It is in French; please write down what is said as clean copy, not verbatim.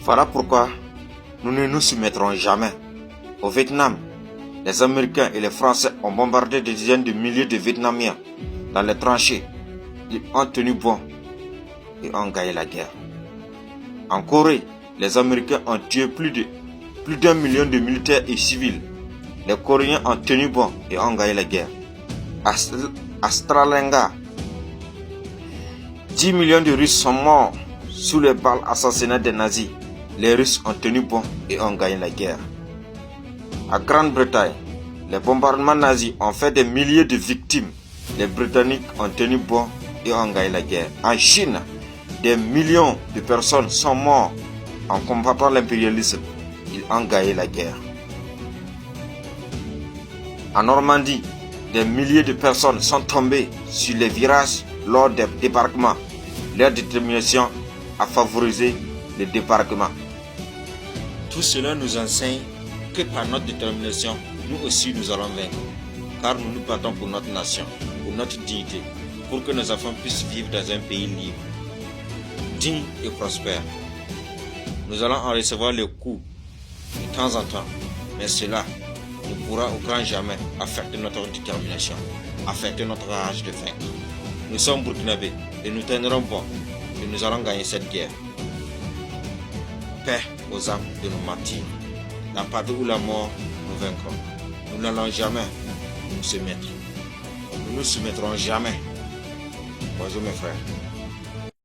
Voilà pourquoi nous ne nous soumettrons jamais. Au Vietnam, les Américains et les Français ont bombardé des dizaines de milliers de Vietnamiens dans les tranchées. Ils ont tenu bon et ont gagné la guerre. En Corée, les Américains ont tué plus d'1 million de militaires et civils. Les Coréens ont tenu bon et ont gagné la guerre. À Stalingrad, 10 millions de Russes sont morts sous les balles assassinats des nazis. Les Russes ont tenu bon et ont gagné la guerre. À Grande-Bretagne, les bombardements nazis ont fait des milliers de victimes. Les Britanniques ont tenu bon et ont gagné la guerre. En Chine, des millions de personnes sont mortes en combattant l'impérialisme. Ils ont gagné la guerre. En Normandie, des milliers de personnes sont tombées sur les virages lors des débarquements. Leur détermination a favorisé le débarquement. Tout cela nous enseigne que par notre détermination, nous aussi nous allons vaincre. Car nous nous battons pour notre nation, pour notre dignité, pour que nos enfants puissent vivre dans un pays libre, digne et prospère. Nous allons en recevoir le coup de temps en temps, mais cela ne pourra au grand jamais affecter notre détermination, affecter notre rage de vaincre. Nous sommes burkinabés et nous tiendrons bon et nous allons gagner cette guerre. Paix aux âmes de nos martyrs. La patrie ou la mort, nous vaincrons. Nous n'allons jamais nous soumettre. Nous ne nous soumettrons jamais. Bonjour mes frères.